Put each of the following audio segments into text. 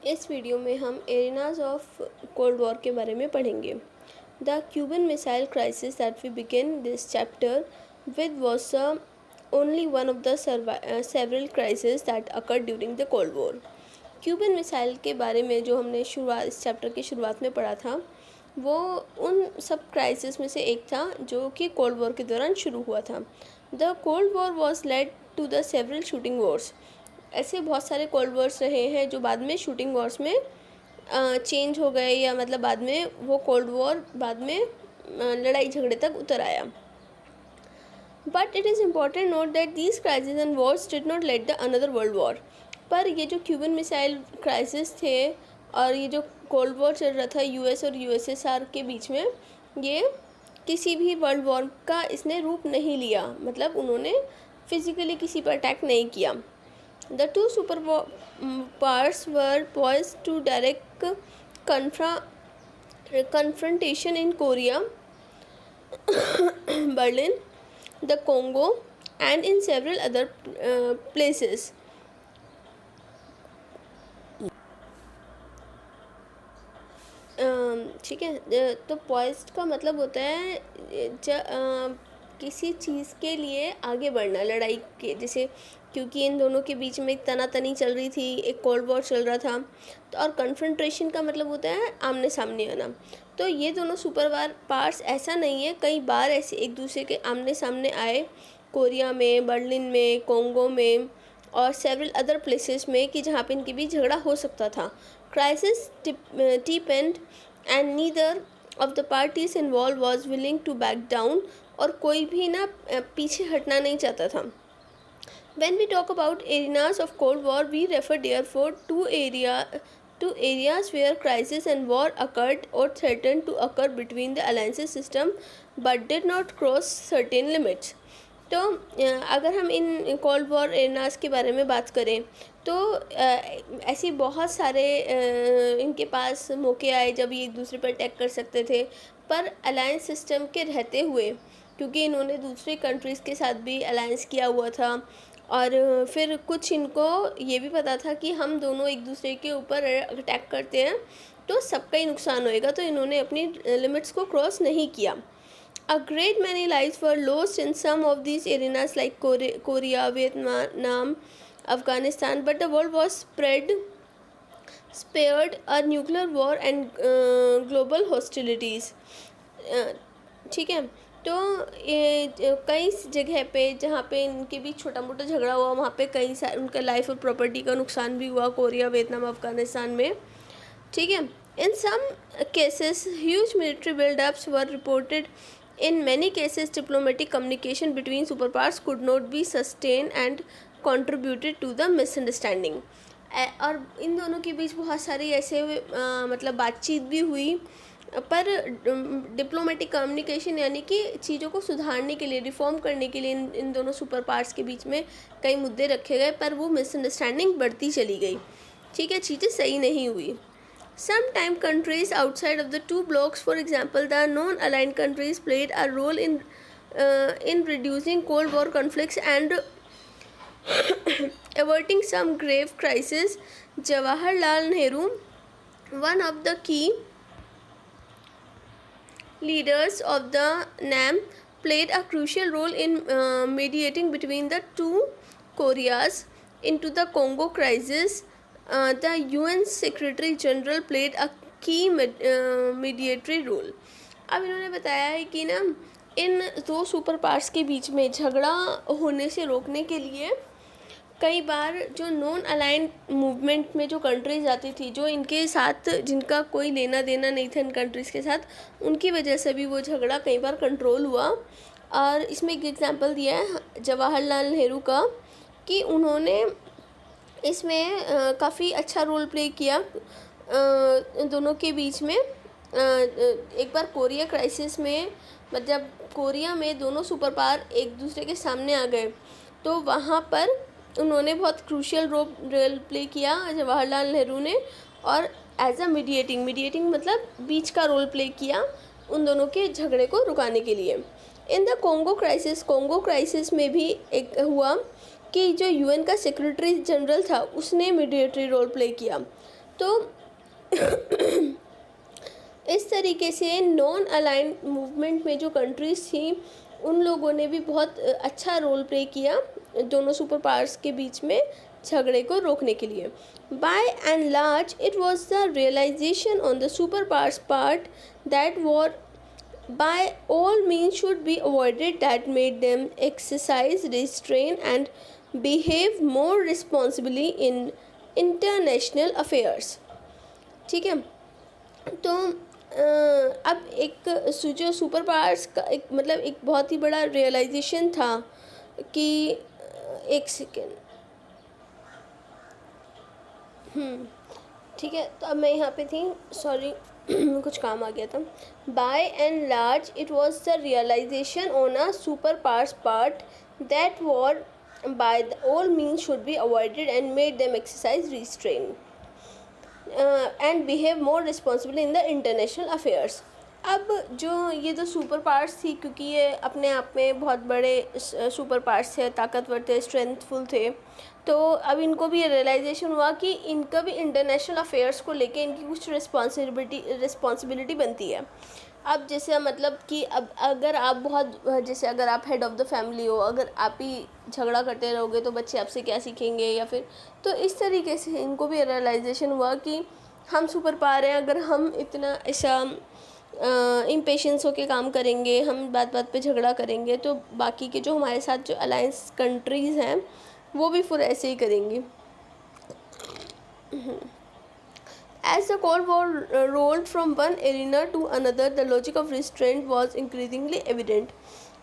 इस वीडियो में हम एरिनाज ऑफ कोल्ड वॉर के बारे में पढ़ेंगे। The Cuban missile crisis that we begin this chapter with was only one of the several crisis that occurred during the cold war. Cuban missile के बारे में जो हमने इस चैप्टर की शुरुआत में पढ़ा था, वो उन सब क्राइसिस में से एक था जो कि कोल्ड वॉर के दौरान शुरू हुआ था। The cold war was led to the several shooting wars. ऐसे बहुत सारे कोल्ड वॉर्स रहे हैं जो बाद में शूटिंग वॉर्स में चेंज हो गए, या मतलब बाद में वो कोल्ड वॉर बाद में लड़ाई झगड़े तक उतर आया। But it is important note that these crisis and wars did not led the another world war. पर ये जो क्यूबन मिसाइल क्राइसिस थे और ये जो कोल्ड वॉर चल रहा था यूएस और यूएसएसआर के बीच में, ये किसी भी वर्ल्ड वॉर का इसने रूप नहीं लिया। मतलब उन्होंने फिजिकली किसी पर अटैक नहीं किया। The two superpowers were poised to direct confrontation in Korea, Berlin, the Congo, and in several other places. ठीक है, तो पॉइज्ड का मतलब होता है किसी चीज़ के लिए आगे बढ़ना लड़ाई के, जैसे क्योंकि इन दोनों के बीच में एक तनातनी चल रही थी, एक कोल्ड वॉर चल रहा था। तो और कन्फ्रंटेशन का मतलब होता है आमने सामने आना। तो ये दोनों सुपर पावर्स ऐसा नहीं है, कई बार ऐसे एक दूसरे के आमने सामने आए, कोरिया में, बर्लिन में, कोंगो में और सेवरल अदर प्लेसेस में, कि जहाँ पे इनके बीच झगड़ा हो सकता था। Crisis depend and neither of the parties involve was willing to back down, और कोई भी ना पीछे हटना नहीं चाहता था। When we talk about arenas of Cold War, we refer therefore to areas where crisis and war occurred or threatened to occur between the alliance system, but did not cross certain limits. तो अगर हम in cold war एरिनास के बारे में बात करें तो ऐसी बहुत सारे इनके पास मौके आए जब ये एक दूसरे पर अटैक कर सकते थे, पर अलायंस सिस्टम के रहते हुए, क्योंकि इन्होंने दूसरे कंट्रीज़ के साथ भी अलायंस किया हुआ था, और फिर कुछ इनको ये भी पता था कि हम दोनों एक दूसरे के ऊपर अटैक करते हैं तो सबका ही नुकसान होएगा, तो इन्होंने अपनी लिमिट्स को क्रॉस नहीं किया। A great many lives were lost in some of these arenas like Korea, Vietnam, Afghanistan, but the world was spared a nuclear war and global hostilities. ठीक है, तो ये कई जगह पे जहाँ पे इनके बीच छोटा मोटा झगड़ा हुआ, वहाँ पे कई सारे उनका लाइफ और प्रॉपर्टी का नुकसान भी हुआ, कोरिया, वियतनाम, अफगानिस्तान में। ठीक है, in some cases huge military buildups were reported. In many cases, diplomatic communication between superpowers could not be sustained and contributed to the misunderstanding. और इन दोनों के बीच बहुत सारी ऐसे मतलब बातचीत भी हुई, पर डिप्लोमेटिक कम्युनिकेशन यानी कि चीज़ों को सुधारने के लिए, रिफॉर्म करने के लिए इन दोनों सुपर पावर्स के बीच में कई मुद्दे रखे गए, पर वो मिसअंडरस्टैंडिंग बढ़ती चली गई। ठीक है, चीज़ें सही नहीं हुई। Sometimes countries outside of the two blocs, for example, the non-aligned countries, played a role in reducing Cold War conflicts and averting some grave crises. Jawaharlal Nehru, one of the key leaders of the NAM, played a crucial role in mediating between the two Koreas into the Congo crisis. The UN Secretary General played a key mediatory role. अब इन्होंने बताया है कि ना इन दो super powers के बीच में झगड़ा होने से रोकने के लिए कई बार जो नॉन अलाइंड मूवमेंट में जो कंट्रीज आती थी, जो इनके साथ जिनका कोई लेना देना नहीं था इन कंट्रीज़ के साथ, उनकी वजह से भी वो झगड़ा कई बार कंट्रोल हुआ। और इसमें एक एग्जांपल दिया है जवाहरलाल नेहरू का, कि उन्होंने इसमें काफ़ी अच्छा रोल प्ले किया दोनों के बीच में। एक बार कोरिया क्राइसिस में, मतलब कोरिया में दोनों सुपर पावर एक दूसरे के सामने आ गए, तो वहाँ पर उन्होंने बहुत क्रूशियल रोल प्ले किया जवाहरलाल नेहरू ने, और एज अ मीडिएटिंग मतलब बीच का रोल प्ले किया उन दोनों के झगड़े को रुकाने के लिए। इन द कोंगो क्राइसिस में भी एक हुआ कि जो यूएन का सेक्रेटरी जनरल था उसने मीडिएटरी रोल प्ले किया। तो इस तरीके से नॉन अलाइंड मूवमेंट में जो कंट्रीज़ थी उन लोगों ने भी बहुत अच्छा रोल प्ले किया दोनों सुपर पावर्स के बीच में झगड़े को रोकने के लिए. By and large it was the realisation on the superpowers part that war by all means should be avoided that made them exercise restraint and behave more responsibly in international affairs. ठीक है. तो अब एक जो super powers का एक मतलब एक बहुत ही बड़ा रियलाइजेशन था कि एक सेकेंड ठीक है. तो अब मैं यहाँ पे थी, सॉरी कुछ काम आ गया था. By and large it was the realisation on a superpowers part that war by all means should be avoided and made them exercise restrain and behave more responsible in the international affairs. अब जो ये जो super powers थी, क्योंकि ये अपने आप में बहुत बड़े सुपर पावर्स थे, ताकतवर थे, स्ट्रेंथफुल थे, तो अब इनको भी ये रियलाइजेशन हुआ कि इनका भी इंटरनेशनल अफेयर्स को लेके इनकी कुछ रिस्पॉन्सिबिलिटी बनती है. अब जैसे मतलब कि अब अगर आप बहुत जैसे अगर आप हेड ऑफ़ द फैमिली हो, अगर आप ही झगड़ा करते रहोगे तो बच्चे आपसे क्या सीखेंगे, या फिर तो इस तरीके से इनको भी रियलाइजेशन हुआ कि हम सुपर पावर हैं. अगर हम इतना ऐसा इम्पेशेंस होके काम करेंगे, हम बात बात पे झगड़ा करेंगे, तो बाकी के जो हमारे साथ जो अलायंस कंट्रीज़ हैं वो भी फिर ऐसे ही करेंगी. As the Cold War rolled from one arena to another, the logic of restraint was increasingly evident.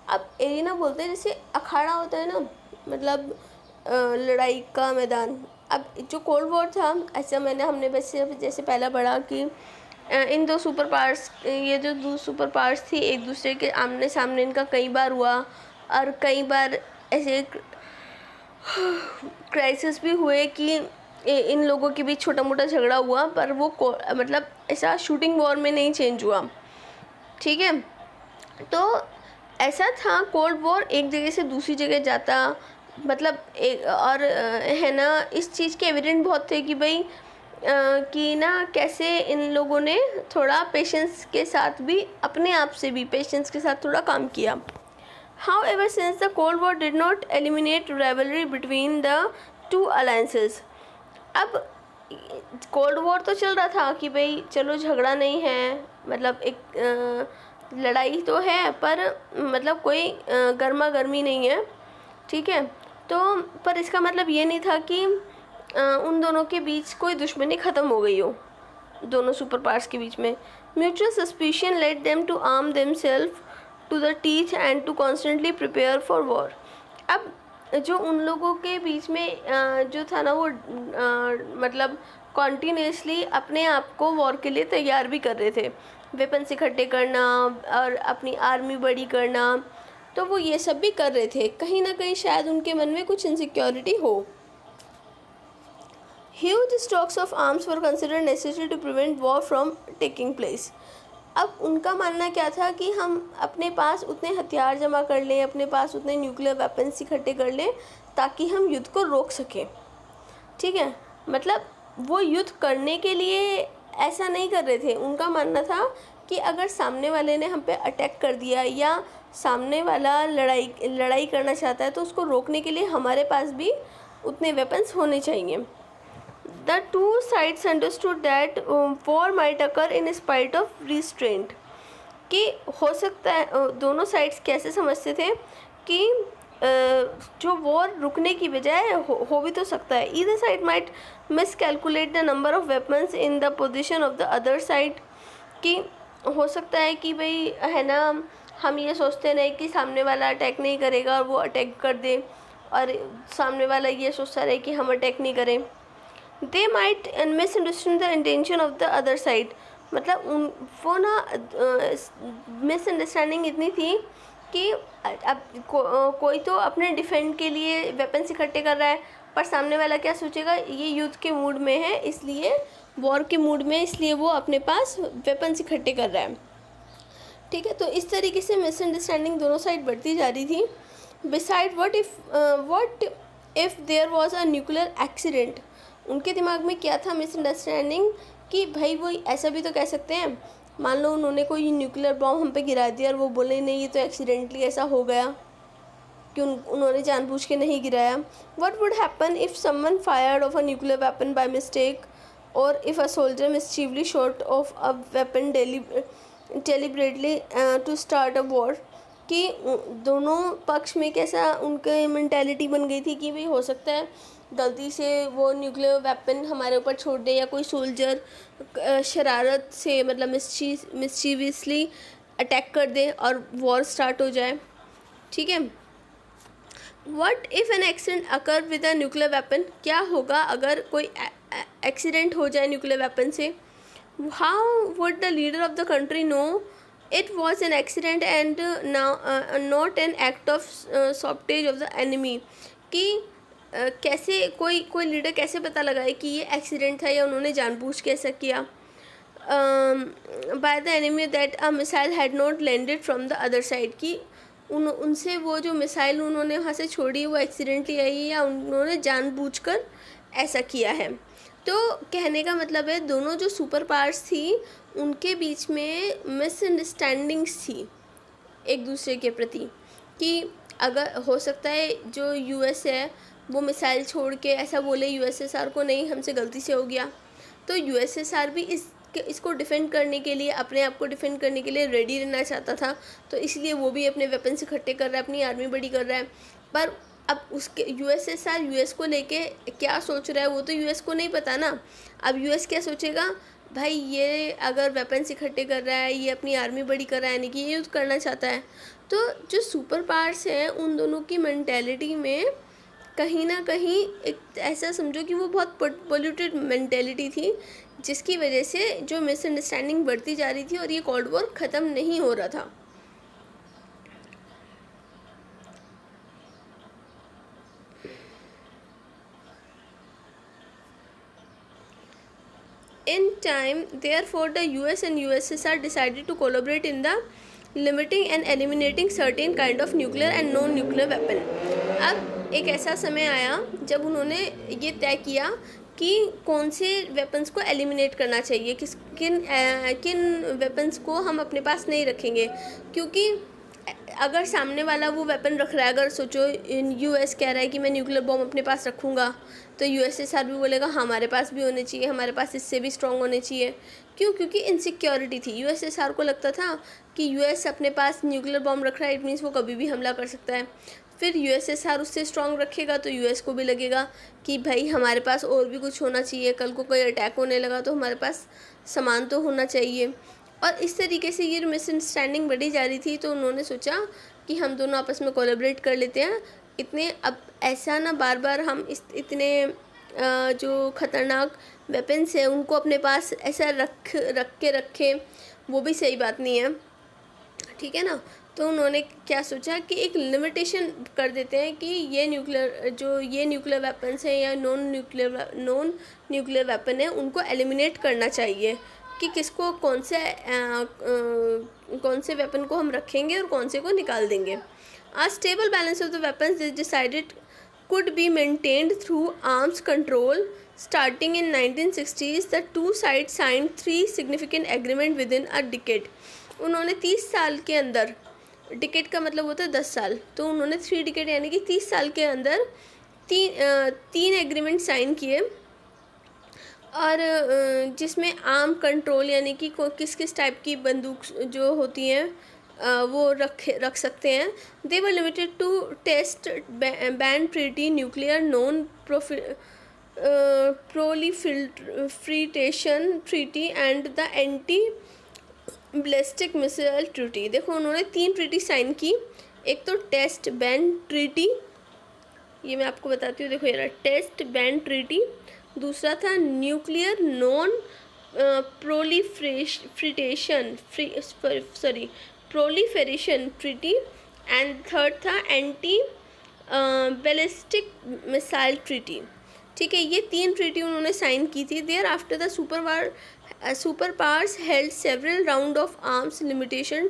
अब एरिना बोलते हैं जैसे अखाड़ा होता है ना, मतलब लड़ाई का मैदान. अब जो कोल्ड वॉर था, ऐसा हमने वैसे जैसे पहला पढ़ा कि इन दो सुपर पावर्स, ये जो दो सुपर पावर्स थी एक दूसरे के आमने सामने इनका कई बार हुआ, और कई बार ऐसे क्राइसिस भी हुए कि इन लोगों के बीच छोटा मोटा झगड़ा हुआ, पर वो मतलब ऐसा शूटिंग वॉर में नहीं चेंज हुआ. ठीक है. तो ऐसा था कोल्ड वॉर एक जगह से दूसरी जगह जाता, मतलब एक और है ना, इस चीज़ के एविडेंट बहुत थे कि भाई कि ना कैसे इन लोगों ने थोड़ा पेशेंस के साथ भी, अपने आप से भी पेशेंस के साथ थोड़ा काम किया. However, since the Cold War did not eliminate rivalry between the two alliances, अब कोल्ड वॉर तो चल रहा था कि भाई चलो झगड़ा नहीं है, मतलब एक लड़ाई तो है पर मतलब कोई गर्मा गर्मी नहीं है. ठीक है. तो पर इसका मतलब ये नहीं था कि उन दोनों के बीच कोई दुश्मनी ख़त्म हो गई हो, दोनों सुपर पावर्स के बीच में. Mutual suspicion led them to arm themselves to the teeth and to constantly prepare for war. अब जो उन लोगों के बीच में जो था ना वो मतलब कॉन्टीन्यूसली अपने आप को वॉर के लिए तैयार भी कर रहे थे, वेपन्स इकट्ठे करना और अपनी आर्मी बड़ी करना, तो वो ये सब भी कर रहे थे. कहीं ना कहीं शायद उनके मन में कुछ इनसिक्योरिटी हो. Huge stocks of arms were considered necessary to prevent war from taking place. अब उनका मानना क्या था कि हम अपने पास उतने हथियार जमा कर लें, अपने पास उतने न्यूक्लियर वेपन्स इकट्ठे कर लें ताकि हम युद्ध को रोक सकें. ठीक है. मतलब वो युद्ध करने के लिए ऐसा नहीं कर रहे थे. उनका मानना था कि अगर सामने वाले ने हम पे अटैक कर दिया या सामने वाला लड़ाई करना चाहता है तो उसको रोकने के लिए हमारे पास भी उतने वेपन्स होने चाहिए. The two sides understood that war might occur in spite of restraint. कि हो सकता है दोनों साइड्स कैसे समझते थे कि जो वॉर रुकने की बजाय हो भी तो सकता है. Either side might miscalculate the number of weapons in the position of the other side. कि हो सकता है कि भाई है ना, हम ये सोचते नहीं कि सामने वाला अटैक नहीं करेगा और वो अटैक कर दे, और सामने वाला ये सोचता रहे कि हम अटैक नहीं करें. They might misunderstand the intention of the other side. मतलब वो ना मिसअंडरस्टैंडिंग इतनी थी कि अब कोई तो अपने डिफेंड के लिए वेपन्स इकट्ठे कर रहा है, पर सामने वाला क्या सोचेगा, ये युद्ध के मूड में है, इसलिए वॉर के मूड में, इसलिए वो अपने पास वेपन्स इकट्ठे कर रहा है. ठीक है. तो इस तरीके से मिसअंडरस्टैंडिंग दोनों साइड बढ़ती जा रही थी. Beside what if there was a nuclear accident. उनके दिमाग में क्या था, मिसअंडरस्टैंडिंग, कि भाई वो ऐसा भी तो कह सकते हैं, मान लो उन्होंने कोई न्यूक्लियर बॉम्ब हम पे गिरा दिया और वो बोले नहीं ये तो एक्सीडेंटली ऐसा हो गया, कि उन्होंने जानबूझ के नहीं गिराया। What would happen if someone fired off a nuclear weapon by mistake, और if a soldier mischievously shot off a weapon deliberately to start a war. कि दोनों पक्ष में कैसा उनके मेंटेलिटी बन गई थी कि भाई हो सकता है गलती से वो न्यूक्लियर वेपन हमारे ऊपर छोड़ दे, या कोई सोल्जर शरारत से मतलब मिस्चीवियसली अटैक कर दे और वॉर स्टार्ट हो जाए। ठीक है। What if an accident occur with a nuclear weapon, क्या होगा अगर कोई एक्सीडेंट हो जाए न्यूक्लियर वेपन से। How would the leader of the country know it was an accident and not an act of sabotage of the enemy. कि कैसे कोई लीडर कैसे पता लगाए कि ये एक्सीडेंट था या उन्होंने जानबूझ के ऐसा किया। By the enemy that a missile had not landed from the other side. की उनसे वो जो मिसाइल उन्होंने वहाँ से छोड़ी वो एक्सीडेंटली आई है या उन्होंने जानबूझकर ऐसा किया है। तो कहने का मतलब है दोनों जो सुपर पावर्स थी उनके बीच में मिसअंडरस्टैंडिंग्स थी एक दूसरे के प्रति, कि अगर हो सकता है जो यूएस है वो मिसाइल छोड़ के ऐसा बोले यूएसएसआर को नहीं हमसे गलती से हो गया, तो यूएसएसआर भी इसको डिफेंड करने के लिए, अपने आप को डिफेंड करने के लिए रेडी रहना चाहता था, तो इसलिए वो भी अपने वेपन्स इकट्ठे कर रहा है, अपनी आर्मी बड़ी कर रहा है। पर अब उसके यूएसएसआर यूएस को लेके क्या सोच रहा है वो तो यूएस को नहीं पता ना। अब यूएस क्या सोचेगा, भाई ये अगर वेपन्स इकट्ठे कर रहा है, ये अपनी आर्मी बड़ी कर रहा है, यानी कि ये यूज़ करना चाहता है। तो जो सुपर पावर्स हैं उन दोनों की मेंटेलिटी में कहीं ना कहीं एक ऐसा समझो कि वो बहुत पोल्यूटेड मेंटेलिटी थी, जिसकी वजह से जो मिसअंडरस्टैंडिंग बढ़ती जा रही थी और ये कोल्ड वॉर ख़त्म नहीं हो रहा था। In time, therefore, the US and USSR decided to collaborate in the limiting and eliminating certain kind of nuclear and non-nuclear weapon. अब एक ऐसा समय आया जब उन्होंने ये तय किया कि कौन से वेपन्स को एलिमिनेट करना चाहिए, किन वेपन्स को हम अपने पास नहीं रखेंगे। क्योंकि अगर सामने वाला वो वेपन रख रहा है, अगर सोचो यूएस कह रहा है कि मैं न्यूक्लियर बॉम्ब अपने पास रखूँगा, तो यूएसएसआर भी बोलेगा हमारे पास भी होने चाहिए, हमारे पास इससे भी स्ट्रॉन्ग होने चाहिए। क्यों? क्योंकि इनसिक्योरिटी थी। यूएसएसआर को लगता था कि यूएस अपने पास न्यूक्लियर बॉम्ब रख रहा है, इट मीन्स वो कभी भी हमला कर सकता है। फिर यूएसएसआर उससे स्ट्रॉन्ग रखेगा तो यूएस को भी लगेगा कि भाई हमारे पास और भी कुछ होना चाहिए, कल को कोई अटैक होने लगा तो हमारे पास सामान तो होना चाहिए। और इस तरीके से ये मिसअंडरस्टैंडिंग बढ़ी जा रही थी, तो उन्होंने सोचा कि हम दोनों आपस में कोलैबोरेट कर लेते हैं। इतने अब ऐसा ना बार बार हम इतने जो ख़तरनाक वेपन्स हैं उनको अपने पास ऐसा रखे वो भी सही बात नहीं है, ठीक है ना। तो उन्होंने क्या सोचा कि एक लिमिटेशन कर देते हैं कि ये न्यूक्लियर वेपन्स हैं या नॉन न्यूक्लियर वेपन है उनको एलिमिनेट करना चाहिए, कि किसको कौन से वेपन को हम रखेंगे और कौन से को निकाल देंगे। A stable balance of the weapons is decided could be maintained through arms control. Starting in 1960s, the two sides signed 3 significant agreements within a decade. उन्होंने 30 साल के अंदर, डिकेड का मतलब होता है 10 साल, तो उन्होंने 3 डिकेड यानी कि 30 साल के अंदर तीन एग्रीमेंट साइन किए, और जिसमें आर्म कंट्रोल यानी कि किस किस टाइप की बंदूक जो होती हैं वो रख सकते हैं। They were limited to test ban treaty, nuclear non proliferation treaty and the anti ballistic missile treaty. देखो उन्होंने 3 ट्रीटी साइन की, एक तो टेस्ट बैन ट्रीटी, ये मैं आपको बताती हूँ, देखो ये रहा टेस्ट बैन ट्रीटी। दूसरा था nuclear non proliferation treaty, and third था एंटी बैलिस्टिक मिसाइल ट्रीटी। ठीक है, ये 3 ट्रीटी उन्होंने साइन की थी। Thereafter the superpowers held several round of arms limitation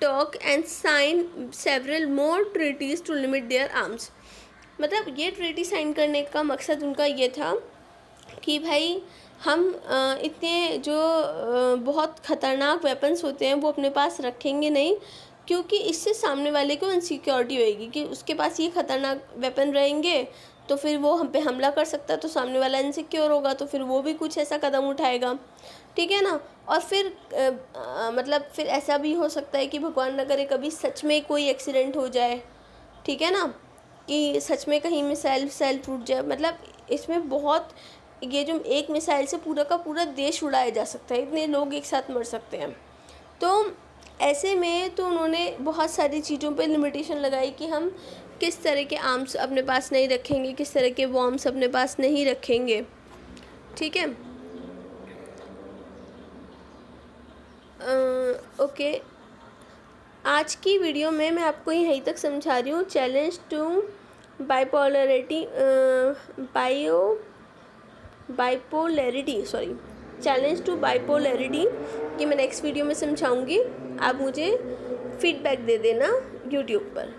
talk and sign several more treaties to limit their arms. मतलब ये treaty sign करने का मकसद उनका ये था कि भाई हम इतने जो बहुत ख़तरनाक वेपन्स होते हैं वो अपने पास रखेंगे नहीं, क्योंकि इससे सामने वाले को इनसिक्योरिटी होएगी कि उसके पास ये ख़तरनाक वेपन रहेंगे तो फिर वो हम पे हमला कर सकता है, तो सामने वाला इनसिक्योर होगा तो फिर वो भी कुछ ऐसा कदम उठाएगा, ठीक है ना। और फिर मतलब फिर ऐसा भी हो सकता है कि भगवान न करे कभी सच में कोई एक्सीडेंट हो जाए, ठीक है ना, कि सच में कहीं मिसाइल टूट जाए। मतलब इसमें बहुत, ये जो एक मिसाइल से पूरा का पूरा देश उड़ाया जा सकता है, इतने लोग एक साथ मर सकते हैं। तो ऐसे में तो उन्होंने बहुत सारी चीज़ों पे लिमिटेशन लगाई कि हम किस तरह के आर्म्स अपने पास नहीं रखेंगे, किस तरह के बॉम्ब्स अपने पास नहीं रखेंगे, ठीक है। ओके, आज की वीडियो में मैं आपको यहीं तक समझा रही हूँ। Challenge to bipolarity challenge to bipolarity कि मैं नेक्स्ट वीडियो में समझाऊंगी। आप मुझे फीडबैक दे देना यूट्यूब पर।